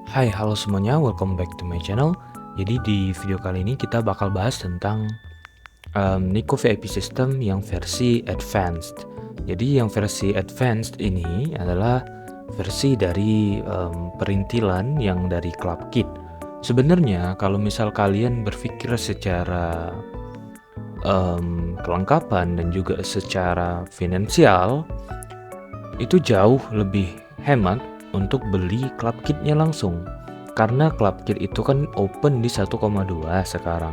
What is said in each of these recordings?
Hai, halo semuanya, welcome back to my channel. Jadi di video kali ini kita bakal bahas tentang Nico VIP system yang versi advanced. Jadi yang versi advanced ini adalah versi dari perintilan yang dari Club Kit. Sebenarnya kalau misal kalian berpikir secara kelengkapan dan juga secara finansial, itu jauh lebih hemat untuk beli Club Kit-nya langsung. Karena Club Kit itu kan open di 1,2 sekarang.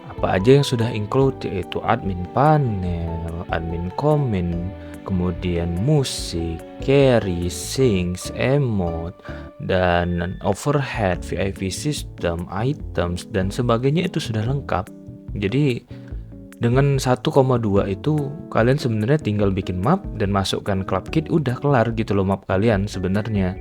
Apa aja yang sudah include yaitu admin panel, admin komen, kemudian musik, carry, syncs, emote, dan overhead, VIP system, items, dan sebagainya itu sudah lengkap. Jadi dengan 1,2 itu kalian sebenarnya tinggal bikin map dan masukkan Club Kit, udah kelar gitu loh map kalian sebenarnya.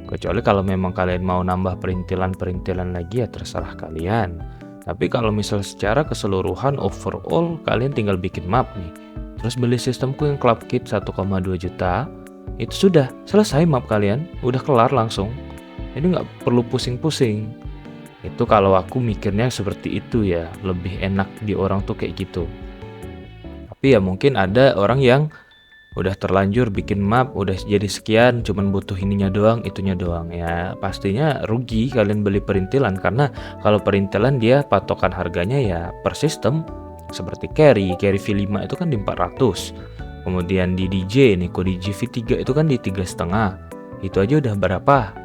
Kecuali kalau memang kalian mau nambah perintilan-perintilan lagi ya terserah kalian. Tapi kalau misal secara keseluruhan overall kalian tinggal bikin map nih. Terus beli sistemku yang Club Kit 1,2 juta, itu sudah selesai map kalian, udah kelar langsung. Jadi nggak perlu pusing-pusing. Itu kalau aku mikirnya seperti itu ya, lebih enak di orang tuh kayak gitu. Tapi ya mungkin ada orang yang udah terlanjur bikin map, udah jadi sekian, cuman butuh ininya doang, itunya doang. Ya pastinya rugi kalian beli perintilan, karena kalau perintilan dia patokan harganya ya per sistem. Seperti carry V5 itu kan di 400. Kemudian di DJ, Nico DJ V3 itu kan di 3,5. Itu aja udah berapa?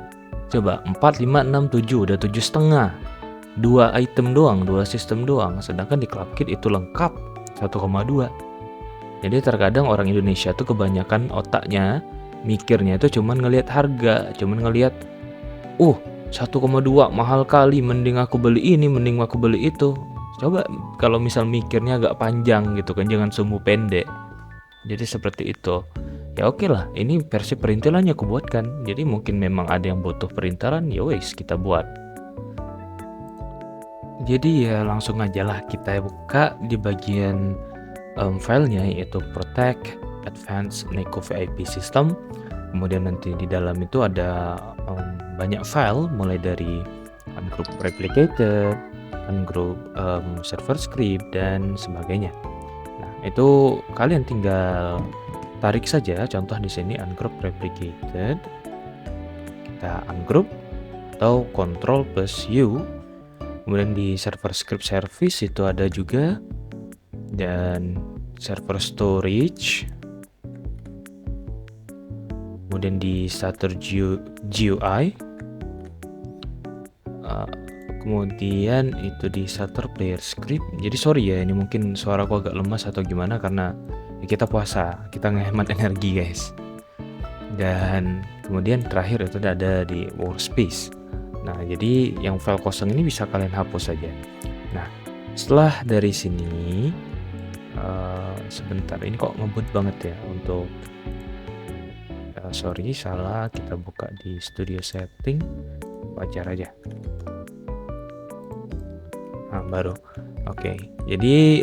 Coba 4, 5, 6, 7, udah 7,5. Dua item doang, dua sistem doang. Sedangkan di Club Kit itu lengkap 1,2. Jadi terkadang orang Indonesia tuh kebanyakan otaknya mikirnya itu cuman ngelihat harga, cuman ngelihat 1,2 mahal kali, mending aku beli ini, mending aku beli itu. Coba kalau misal mikirnya agak panjang gitu kan, jangan sumbu pendek. Jadi seperti itu. Ya oke lah, ini versi perintilannya aku buatkan. Jadi mungkin memang ada yang butuh perintilan, ya wes kita buat. Jadi ya langsung aja lah kita buka di bagian filenya, yaitu Protect Advanced Nico VIP System. Kemudian nanti di dalam itu ada banyak file, mulai dari ungroup replicated, ungroup server script, dan sebagainya. Nah itu kalian tinggal tarik saja. Contoh di sini ungroup replicated, kita ungroup atau Ctrl plus U. Kemudian di server script service itu ada juga, dan server storage, kemudian di starter GUI, kemudian itu di starter player script. Jadi sorry ya, ini mungkin suaraku agak lemas atau gimana, karena ya kita puasa, kita ngehemat energi guys. Dan kemudian terakhir itu ada di workspace. Nah jadi yang file kosong ini bisa kalian hapus saja. Nah setelah dari sini, sebentar, ini kok ngebut banget ya untuk sorry, salah, kita buka di studio setting, wajar aja. Nah baru oke. Jadi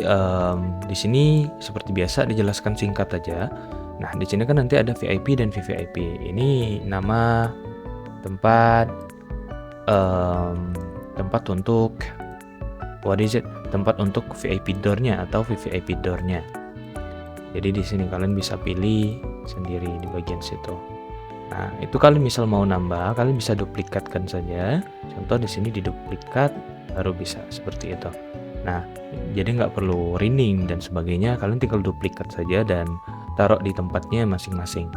di sini seperti biasa dijelaskan singkat aja. Nah di sini kan nanti ada VIP dan VVIP. Ini nama tempat tempat untuk tempat untuk VIP door-nya atau VVIP door-nya. Jadi di sini kalian bisa pilih sendiri di bagian situ. Nah, itu kalian misal mau nambah, kalian bisa duplikatkan saja. Contoh di sini diduplikat baru bisa seperti itu. Nah, jadi nggak perlu rename dan sebagainya, kalian tinggal duplikat saja dan taruh di tempatnya masing-masing.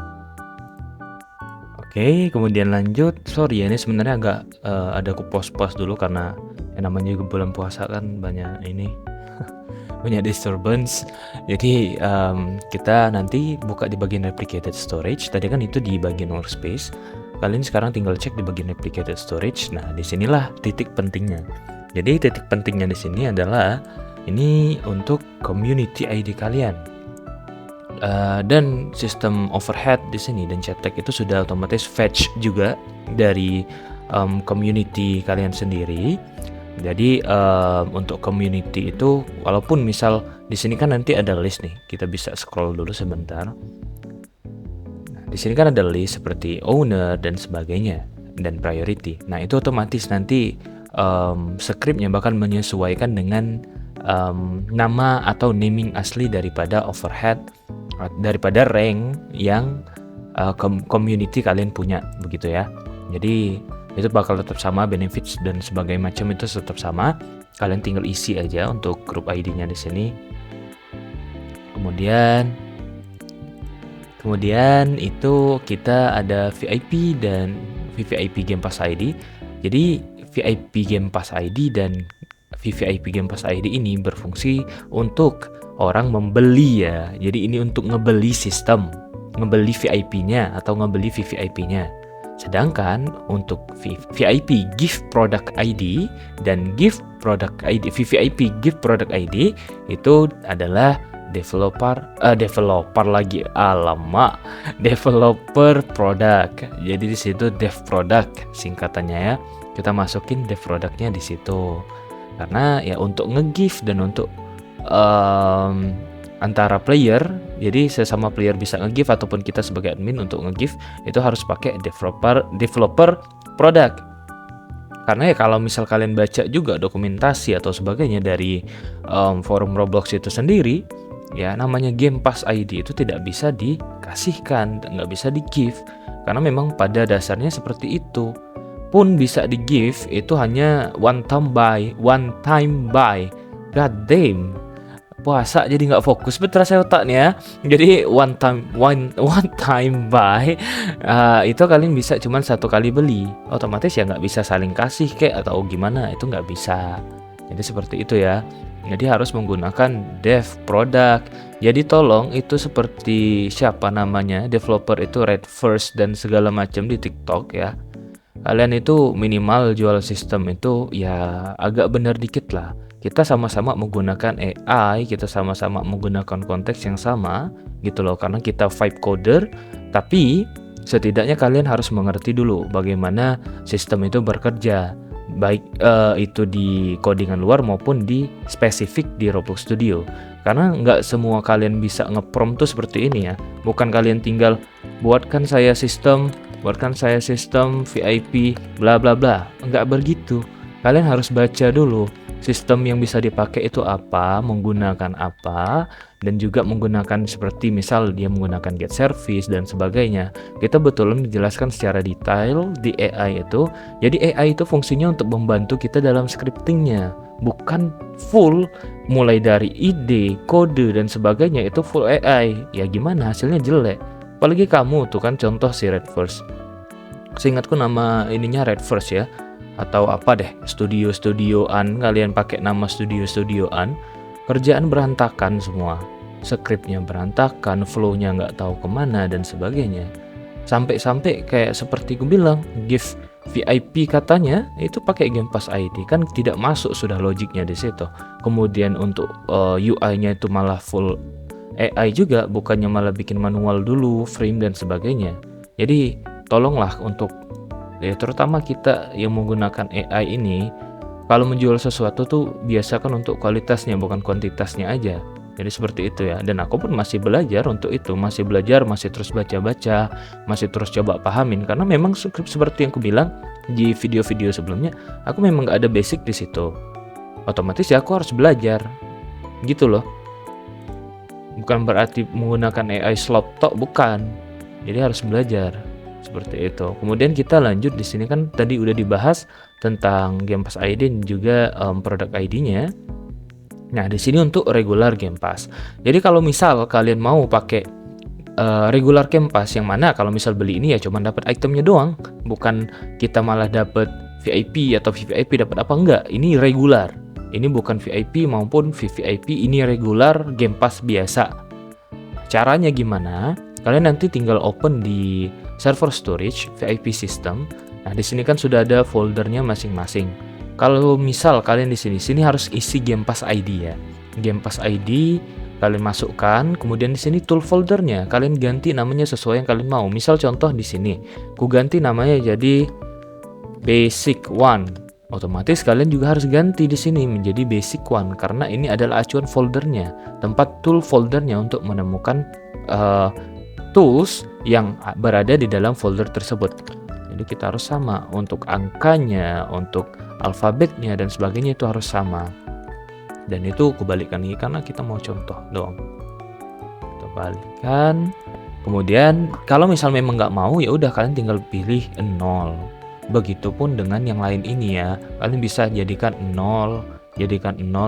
Oke, kemudian lanjut. Sorry ya, ini sebenarnya agak ada aku pause dulu karena yang namanya juga bulan puasa kan banyak ini banyak disturbance. Jadi kita nanti buka di bagian replicated storage. Tadi kan itu di bagian workspace. Kalian sekarang tinggal cek di bagian replicated storage. Nah, disinilah titik pentingnya. Jadi titik pentingnya di sini adalah ini untuk community ID kalian. Dan sistem overhead di sini dan cetek itu sudah otomatis fetch juga dari community kalian sendiri. Jadi untuk community itu, walaupun misal di sini kan nanti ada list nih, kita bisa scroll dulu sebentar. Nah, di sini kan ada list seperti owner dan sebagainya. dan priority. Nah, itu otomatis nanti scriptnya bakal menyesuaikan dengan nama atau naming asli daripada overhead, daripada rank yang community kalian punya, begitu ya. Jadi itu bakal tetap sama, benefits dan sebagainya macam itu tetap sama. Kalian tinggal isi aja untuk group ID-nya di sini. Kemudian itu kita ada VIP dan VVIP Game Pass ID. Jadi VIP Game Pass ID dan VVIP Game Pass ID ini berfungsi untuk orang membeli ya. Jadi ini untuk ngebeli sistem, ngebeli VIP-nya atau ngebeli VVIP-nya. Sedangkan untuk VIP Gift Product ID dan Gift Product ID, VVIP Gift Product ID itu adalah developer product. Jadi di situ dev product singkatannya ya. Kita masukin dev productnya di situ. Karena ya untuk nge-gift dan untuk antara player, jadi sesama player bisa nge-gift ataupun kita sebagai admin untuk nge-gift itu harus pakai developer product. Karena ya kalau misal kalian baca juga dokumentasi atau sebagainya dari forum Roblox itu sendiri, ya namanya Game Pass ID itu tidak bisa dikasihkan, nggak bisa di-give, karena memang pada dasarnya seperti itu. Pun bisa di-give itu hanya one time buy. God damn. Puasa jadi nggak fokus, betul saya otaknya ya. Jadi one time buy itu kalian bisa cuman satu kali beli, otomatis ya nggak bisa saling kasih kayak atau gimana, itu nggak bisa. Jadi seperti itu ya. Jadi harus menggunakan dev product. Jadi tolong itu seperti siapa namanya developer itu Red First dan segala macam di TikTok ya. Kalian itu minimal jual sistem itu ya agak benar dikit lah. Kita sama-sama menggunakan AI, kita sama-sama menggunakan konteks yang sama gitu loh, karena kita vibe coder, tapi setidaknya kalian harus mengerti dulu bagaimana sistem itu bekerja, baik itu di codingan luar maupun di spesifik di Roblox Studio. Karena nggak semua kalian bisa nge-prompt tuh seperti ini ya, bukan kalian tinggal buatkan saya sistem VIP bla bla bla, nggak begitu. Kalian harus baca dulu sistem yang bisa dipakai itu apa, menggunakan apa, dan juga menggunakan seperti misal dia menggunakan get service dan sebagainya. Kita betul menjelaskan secara detail di AI itu. Jadi AI itu fungsinya untuk membantu kita dalam scriptingnya, bukan full mulai dari ide, kode dan sebagainya itu full AI. Ya gimana hasilnya jelek. Apalagi kamu tuh kan contoh si Red First. Seingatku nama ininya Red First ya. Atau apa deh, studioan, kalian pakai nama studioan, kerjaan berantakan semua, skripnya berantakan, flow-nya nggak tahu kemana dan sebagainya. Sampai kayak seperti gue bilang, gift VIP katanya itu pakai Game Pass ID, kan tidak masuk sudah logiknya di situ. Kemudian untuk UI-nya itu malah full AI juga, bukannya malah bikin manual dulu, frame dan sebagainya. Jadi tolonglah untuk ya terutama kita yang menggunakan AI ini, kalau menjual sesuatu tuh biasakan untuk kualitasnya bukan kuantitasnya aja. Jadi seperti itu ya. Dan aku pun masih belajar untuk itu, masih terus baca-baca, masih terus coba pahamin, karena memang seperti yang aku bilang di video-video sebelumnya, aku memang nggak ada basic di situ. Otomatis ya aku harus belajar, gitu loh. Bukan berarti menggunakan AI slop tok, bukan. Jadi harus belajar. Seperti itu. Kemudian kita lanjut di sini kan tadi udah dibahas tentang Game Pass ID dan juga produk ID-nya. Nah, di sini untuk regular Game Pass. Jadi kalau misal kalian mau pakai regular Game Pass yang mana kalau misal beli ini ya cuma dapat itemnya doang, bukan kita malah dapat VIP atau VVIP dapat apa enggak. Ini regular. Ini bukan VIP maupun VVIP, ini regular Game Pass biasa. Caranya gimana? Kalian nanti tinggal open di server storage VIP system. Nah, di sini kan sudah ada foldernya masing-masing. Kalau misal kalian di sini harus isi Game Pass ID ya. Game Pass ID kalian masukkan, kemudian di sini tool foldernya kalian ganti namanya sesuai yang kalian mau. Misal contoh di sini, ku ganti namanya jadi Basic One. Otomatis kalian juga harus ganti di sini menjadi Basic One karena ini adalah acuan foldernya, tempat tool foldernya untuk menemukan tools yang berada di dalam folder tersebut. Jadi kita harus sama untuk angkanya, untuk alfabetnya dan sebagainya itu harus sama. Dan itu kebalikan ini karena kita mau contoh doang. Kita balikan. Kemudian kalau misal memang nggak mau ya udah kalian tinggal pilih 0. Begitupun dengan yang lain ini ya. Kalian bisa jadikan 0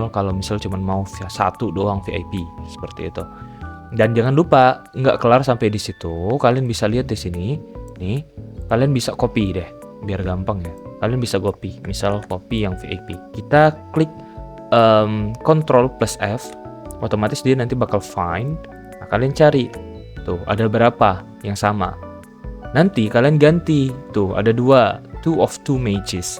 kalau misal cuma mau 1 doang VIP seperti itu. Dan jangan lupa nggak kelar sampai di situ. Kalian bisa lihat di sini. Nih, kalian bisa copy deh, biar gampang ya. Kalian bisa copy, misal copy yang VIP. Kita klik Ctrl plus F, otomatis dia nanti bakal find. Nah, kalian cari, tuh ada berapa yang sama. Nanti kalian ganti, tuh ada 2 of 2 matches.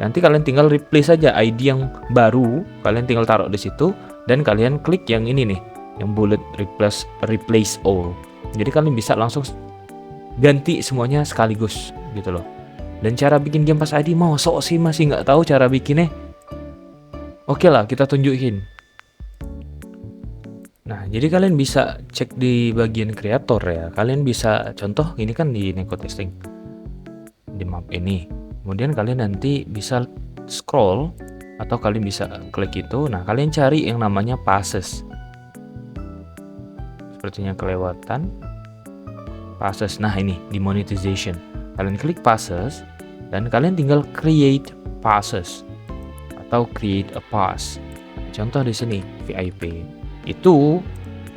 Nanti kalian tinggal replace saja ID yang baru, kalian tinggal taruh di situ dan kalian klik yang ini nih, yang bullet replace all. Jadi kalian bisa langsung ganti semuanya sekaligus gitu loh. Dan cara bikin game pass ID mau sok sih masih nggak tahu cara bikinnya. Oke lah, kita tunjukin. Nah, jadi kalian bisa cek di bagian kreator ya. Kalian bisa contoh ini kan di Neko Testing di map ini. Kemudian kalian nanti bisa scroll atau kalian bisa klik itu. Nah, kalian cari yang namanya passes. Sepertinya kelewatan. Passes. Nah, ini di monetization. Kalian klik passes dan kalian tinggal create passes atau create a pass. Contoh di sini VIP. Itu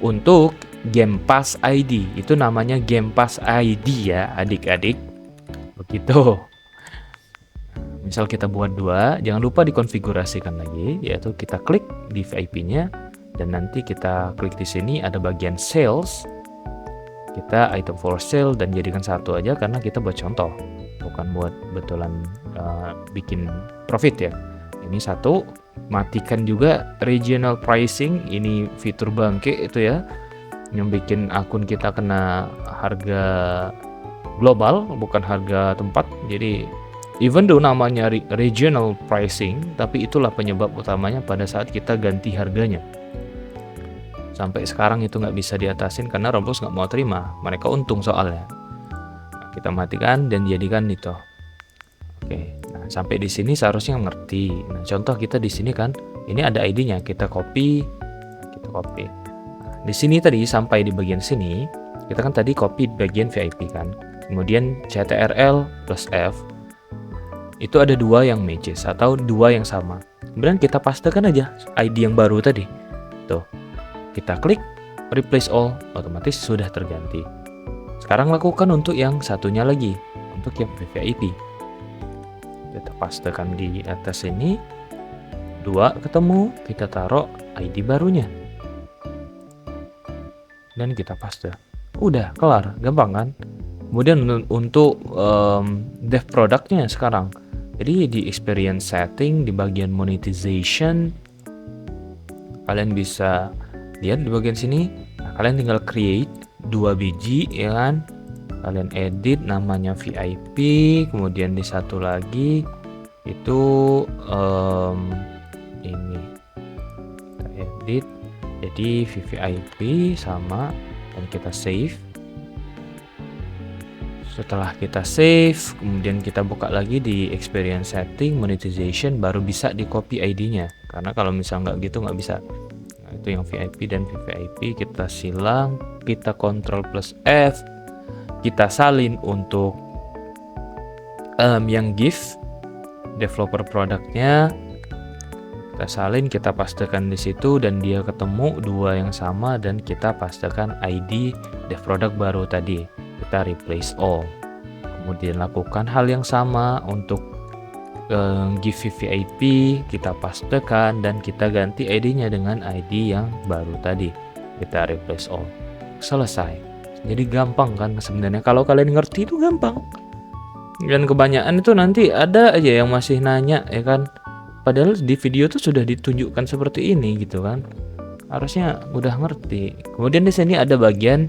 untuk Game Pass ID. Itu namanya Game Pass ID ya, adik-adik. Begitu. Misal kita buat 2, jangan lupa dikonfigurasikan lagi, yaitu kita klik di VIP-nya dan nanti kita klik di sini ada bagian sales. Kita item for sale dan jadikan 1 aja karena kita buat contoh, bukan buat betulan bikin profit ya. Ini 1, matikan juga regional pricing, ini fitur bangke itu ya, yang bikin akun kita kena harga global bukan harga tempat. Jadi even though namanya regional pricing, tapi itulah penyebab utamanya pada saat kita ganti harganya. Sampai sekarang itu nggak bisa diatasin karena Roblox nggak mau terima. Mereka untung soalnya. Nah, kita matikan dan jadikan itu. Oke, nah sampai di sini seharusnya ngerti. Nah, contoh kita di sini kan, ini ada ID-nya, kita copy. Nah, di sini tadi sampai di bagian sini, kita kan tadi copy bagian VIP kan. Kemudian CTRL plus F. Itu ada 2 yang matches atau 2 yang sama. Kemudian kita pastekan aja ID yang baru tadi. Tuh. Kita klik replace all, otomatis sudah terganti. Sekarang lakukan untuk yang satunya lagi, untuk yang VIP. Kita pastekan di atas ini, 2 ketemu, kita taruh ID barunya. Dan kita paste. Udah, kelar, gampang kan? Kemudian untuk dev produknya sekarang. Jadi di experience setting, di bagian monetization, kalian bisa lihat di bagian sini. Nah, kalian tinggal create 2 biji ya kan, kalian edit namanya VIP, kemudian di satu lagi itu ini kita edit jadi VVIP sama, dan kita save. Setelah kita save, kemudian kita buka lagi di experience setting monetization, baru bisa di copy ID-nya, karena kalau misal nggak gitu nggak bisa. Itu yang VIP dan VVIP kita silang, kita Ctrl plus F, kita salin untuk yang gift developer produknya, kita salin, kita pastekan di situ dan dia ketemu 2 yang sama dan kita pastekan ID dev product baru tadi, kita replace all. Kemudian lakukan hal yang sama untuk gift VIP, kita pastekan dan kita ganti ID-nya dengan ID yang baru tadi, kita replace all. Selesai. Jadi gampang kan sebenarnya, kalau kalian ngerti itu gampang. Dan kebanyakan itu nanti ada aja yang masih nanya ya kan, padahal di video tuh sudah ditunjukkan seperti ini gitu kan, harusnya udah ngerti. Kemudian di sini ada bagian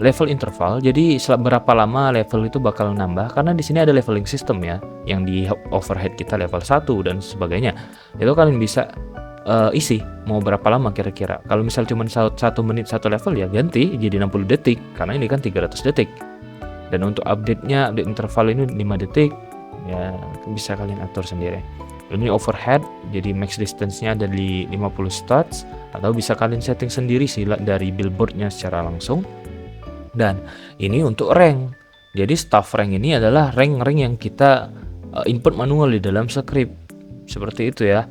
level interval. Jadi berapa lama level itu bakal nambah, karena di sini ada leveling system ya, yang di overhead kita level 1 dan sebagainya. Itu kalian bisa isi mau berapa lama kira-kira. Kalau misal cuma 1 menit 1 level ya ganti jadi 60 detik, karena ini kan 300 detik. Dan untuk update-nya, update interval ini 5 detik, ya bisa kalian atur sendiri. Ini overhead, jadi max distance-nya ada di 50 studs, atau bisa kalian setting sendiri sih dari billboard-nya secara langsung. Dan ini untuk rank. Jadi staff rank ini adalah rank-rank yang kita input manual di dalam script. Seperti itu ya.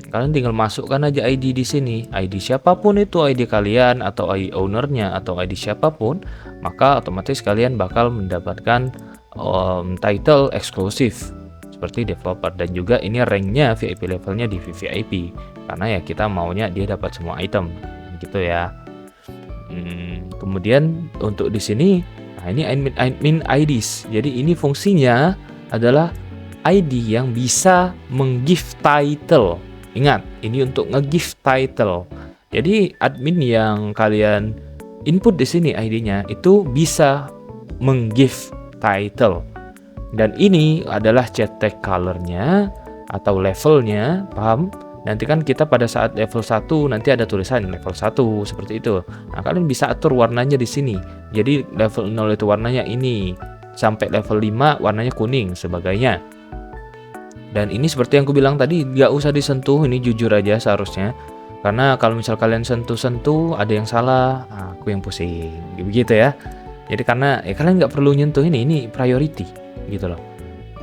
Kalian tinggal masukkan aja ID di sini. ID siapapun itu, ID kalian atau ID ownernya atau ID siapapun, maka otomatis kalian bakal mendapatkan title eksklusif seperti developer. Dan juga ini ranknya VIP levelnya di VVIP, karena ya kita maunya dia dapat semua item gitu ya. Kemudian untuk di sini, nah ini admin IDs. Jadi ini fungsinya adalah ID yang bisa meng-give title. Ingat, ini untuk nge-give title. Jadi admin yang kalian input di sini ID-nya itu bisa meng-give title. Dan ini adalah chat tag color-nya atau levelnya, paham? Nanti kan kita pada saat level 1 nanti ada tulisan level 1 seperti itu. Nah, kalian bisa atur warnanya di sini. Jadi level 0 itu warnanya ini, sampai level 5 warnanya kuning sebagainya. Dan ini seperti yang aku bilang tadi, nggak usah disentuh, ini jujur aja seharusnya. Karena kalau misal kalian sentuh-sentuh ada yang salah, aku yang pusing. Begitu ya. Jadi karena kalian nggak perlu nyentuh ini priority gitu loh.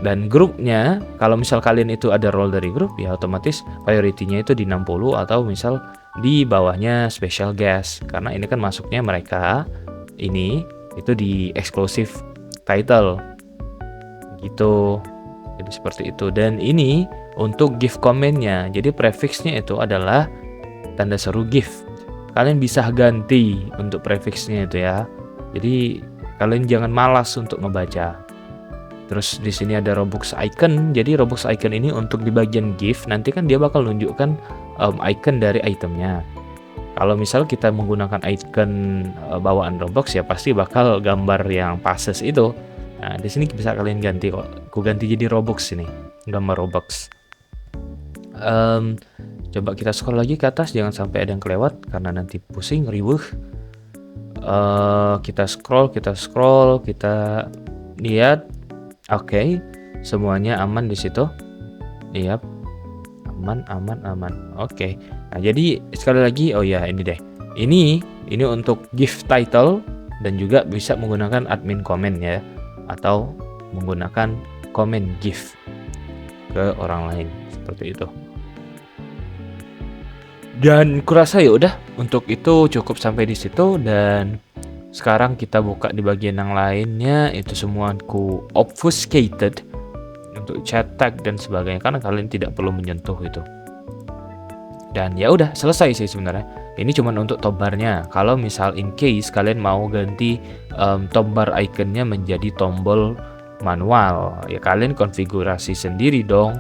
Dan grupnya, kalau misal kalian itu ada role dari grup, ya otomatis priority-nya itu di 60 atau misal di bawahnya special guest. Karena ini kan masuknya mereka ini itu di exclusive title gitu. Jadi seperti itu. Dan ini untuk give comment-nya. Jadi prefix-nya itu adalah tanda seru give. Kalian bisa ganti untuk prefix-nya itu ya. Jadi kalian jangan malas untuk ngebaca. Terus di sini ada Robux icon. Jadi Robux icon ini untuk di bagian gift, nanti kan dia bakal nunjukkan icon dari itemnya. Kalau misal kita menggunakan icon bawaan Robux, ya pasti bakal gambar yang passes itu. Nah, di sini bisa kalian ganti kok. Aku ganti jadi Robux ini, gambar Robux. Coba kita scroll lagi ke atas, jangan sampai ada yang kelewat karena nanti pusing, riweuh. Kita scroll, kita lihat. Oke, semuanya aman di situ. Iya, aman. Oke. Nah, jadi sekali lagi, oh ya ini deh. Ini untuk gift title dan juga bisa menggunakan admin comment ya, atau menggunakan comment gift ke orang lain seperti itu. Dan kurasa ya udah untuk itu cukup sampai di situ. Dan sekarang kita buka di bagian yang lainnya, itu semua aku obfuscated untuk chat tag dan sebagainya karena kalian tidak perlu menyentuh itu. Dan ya udah selesai sih sebenarnya. Ini cuma untuk tombbarnya. Kalau misal in case kalian mau ganti tombbar ikonnya menjadi tombol manual, ya kalian konfigurasi sendiri dong.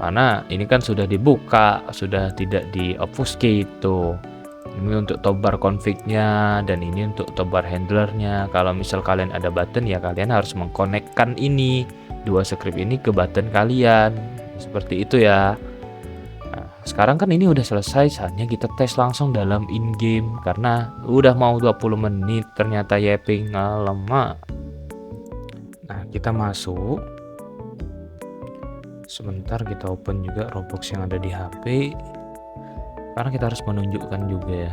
Karena ini kan sudah dibuka, sudah tidak di obfuscate tuh. Ini untuk tombbar config-nya dan ini untuk tombbar handlernya. Kalau misal kalian ada button, ya kalian harus mengkonekkan ini dua script ini ke button kalian. Seperti itu ya. Nah, sekarang kan ini udah selesai, saatnya kita tes langsung dalam in-game karena udah mau 20 menit ternyata yapping lama. Nah, kita masuk. Sebentar kita open juga Roblox yang ada di HP. Karena kita harus menunjukkan juga ya,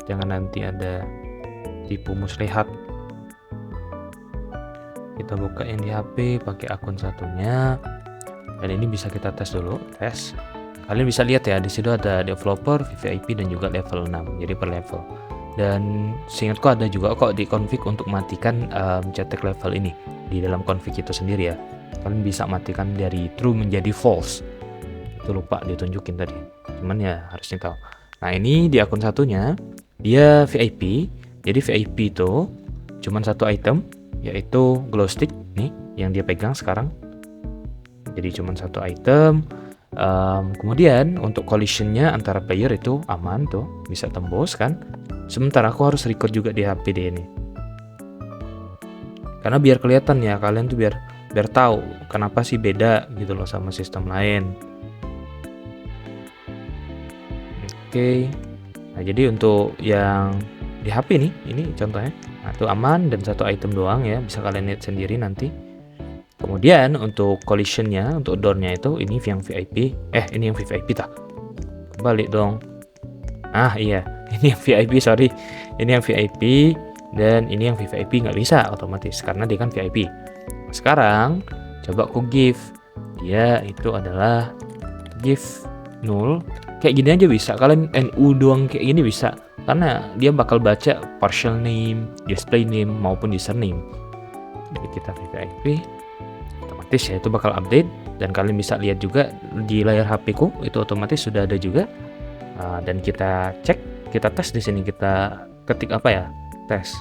jangan nanti ada tipu muslihat. Kita buka yang di HP pakai akun satunya, dan ini bisa kita tes dulu. Tes, kalian bisa lihat ya di situ ada developer, VVIP dan juga level 6, jadi per level. Dan seingatku ada juga kok di config untuk matikan chat tag level ini di dalam config itu sendiri ya. Kalian bisa matikan dari true menjadi false. Itu lupa ditunjukin tadi, cuman ya harusnya tahu. Nah, ini di akun satunya dia VIP. Jadi VIP itu cuman satu item, yaitu glow stick nih yang dia pegang sekarang. Jadi cuman satu item. Kemudian untuk collisionnya antara player itu aman tuh, bisa tembus kan. Sementara aku harus record juga di HP dia ini, karena biar kelihatan ya, kalian tuh biar tahu kenapa sih beda gitu loh sama sistem lain. Oke. Nah, jadi untuk yang di HP nih, ini contohnya Nah, itu aman dan satu item doang ya, bisa kalian lihat sendiri nanti. Kemudian untuk collisionnya, untuk door-nya itu ini yang VIP. Ini yang VIP tah. Balik dong. Iya, ini yang VIP, sorry. Ini yang VIP dan ini yang VIP nggak bisa otomatis karena dia kan VIP. Sekarang coba aku give. Dia itu adalah give null. Kayak gini aja bisa. Kalian NU doang kayak gini bisa. Karena dia bakal baca partial name, display name maupun username. Jadi kita VIP, otomatis ya itu bakal update dan kalian bisa lihat juga di layar HP ku itu otomatis sudah ada juga. Dan kita cek, kita tes di sini, kita ketik apa ya? Tes.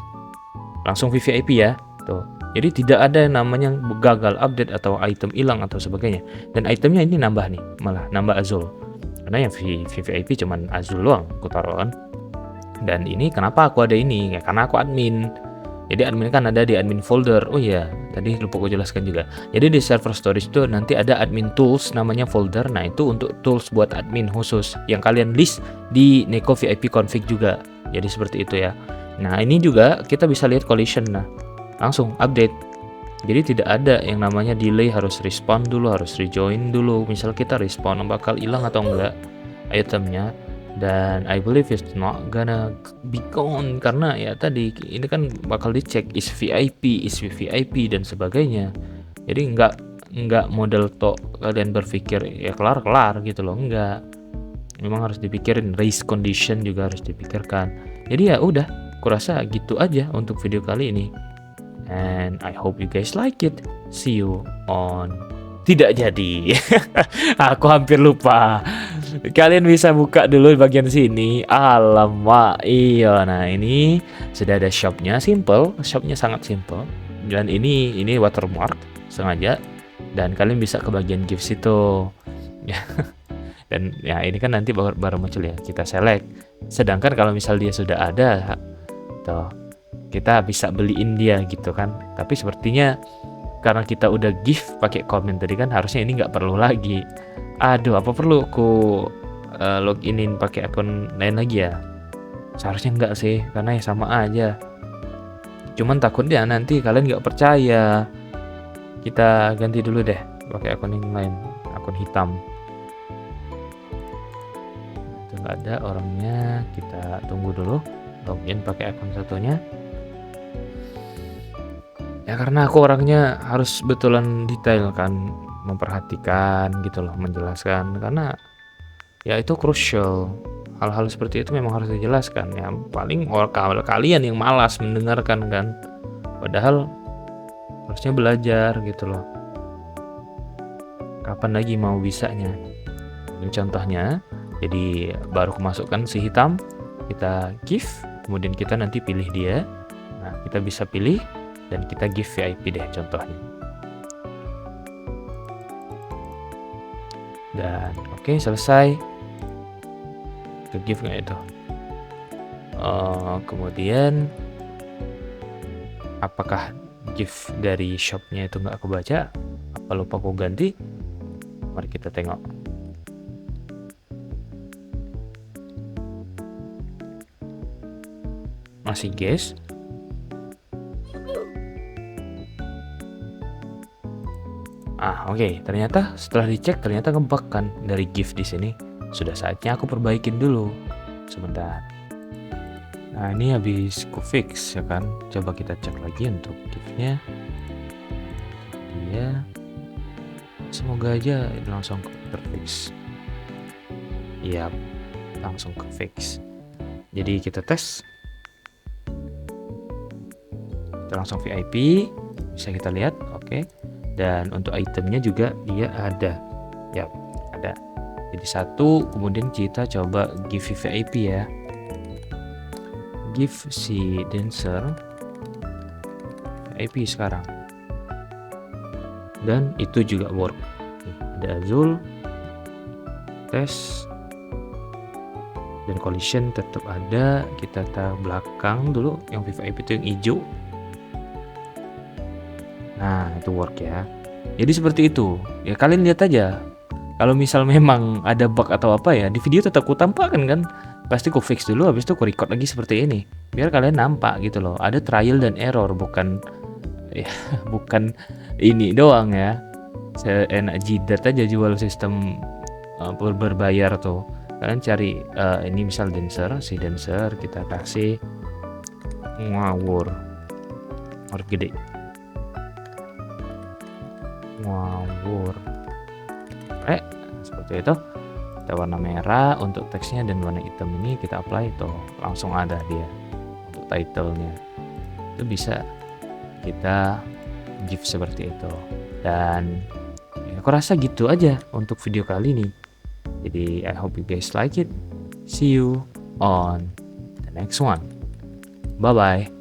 Langsung VIP ya. Tuh. Jadi tidak ada yang namanya gagal update atau item hilang atau sebagainya. Dan itemnya ini nambah nih, malah nambah Azul. Karena yang VIP cuman Azul doang aku taruh kan. Dan ini kenapa aku ada ini? Ya karena aku admin. Jadi admin kan ada di admin folder. Oh iya, tadi lupa aku jelaskan juga. Jadi di server storage itu nanti ada admin tools namanya folder. Nah, itu untuk tools buat admin khusus yang kalian list di Neko VIP config juga. Jadi seperti itu ya. Nah, ini juga kita bisa lihat collision. Nah, langsung update. Jadi tidak ada yang namanya delay, harus respawn dulu, harus rejoin dulu. Misal kita respawn bakal hilang atau enggak itemnya. Dan I believe it's not gonna be gone karena ya tadi ini kan bakal dicek is VIP dan sebagainya. Jadi enggak model tok kalian berpikir ya kelar gitu loh, enggak. Memang harus dipikirin, race condition juga harus dipikirkan. Jadi ya udah, kurasa gitu aja untuk video kali ini. And I hope you guys like it. See you on tidak jadi. Aku hampir lupa. Kalian bisa buka dulu bagian sini. Alamak, iya. Nah, ini sudah ada shopnya, simple. Shopnya sangat simple. Dan ini watermark sengaja. Dan kalian bisa ke bagian gifts itu. Dan ya ini kan nanti baru muncul ya. Kita select. Sedangkan kalau misal dia sudah ada, tuh, kita bisa beliin dia gitu kan. Tapi sepertinya karena kita udah gift pakai komen tadi kan, harusnya ini nggak perlu lagi. Aduh, apa perlu aku loginin pakai akun lain lagi ya? Seharusnya enggak sih, karena ya sama aja. Cuman takutnya nanti kalian nggak percaya. Kita ganti dulu deh pakai akun yang lain, akun hitam. Itu nggak ada orangnya, kita tunggu dulu. Login pakai akun satunya. Ya karena aku orangnya harus betulan detail kan, memperhatikan gitu loh, menjelaskan karena ya itu crucial. Hal-hal seperti itu memang harus dijelaskan. Ya paling kalian yang malas mendengarkan kan. Padahal harusnya belajar gitu loh. Kapan lagi mau bisanya? Ini contohnya. Jadi baru kemasukkan si hitam, kita give, kemudian kita nanti pilih dia. Nah, kita bisa pilih dan kita give VIP deh contohnya. Dan oke, selesai. Ke give nggak itu? Kemudian apakah gift dari shopnya itu nggak aku baca? Apa lupa aku ganti? Mari kita tengok. Masih guys. Oke, ternyata setelah dicek ternyata ngebug kan dari gift di sini. Sudah saatnya aku perbaikin dulu. Sebentar. Nah, ini habis ku fix ya kan. Coba kita cek lagi untuk giftnya. Dia semoga aja langsung terfix. Iya, langsung ke fix. Jadi kita tes. Kita langsung VIP, bisa kita lihat, oke. Dan untuk itemnya juga dia ada. Ya, ada. Jadi satu, kemudian kita coba give VIP ya. Give si dancer VIP sekarang. Dan itu juga work. Ada Azul, tes, dan collision tetap ada. Kita taruh belakang dulu, yang VIP itu yang hijau. Nah, itu work ya. Jadi seperti itu. Ya kalian lihat aja. Kalau misal memang ada bug atau apa ya, di video tetap ku tampakkan kan. pasti ku fix dulu, habis itu ku record lagi seperti ini biar kalian nampak gitu loh, ada trial dan error, bukan ya bukan ini doang ya, seenak jidat aja jual sistem berbayar tuh. Kalian cari ini misal si dancer kita kasih ngawur gede, ngawur seperti itu. Kita warna merah untuk teksnya dan warna hitam ini kita apply tuh, langsung ada dia untuk title-nya. Itu bisa kita give seperti itu. Dan ya, aku rasa gitu aja untuk video kali ini. Jadi I hope you guys like it. See you on the next one. Bye bye.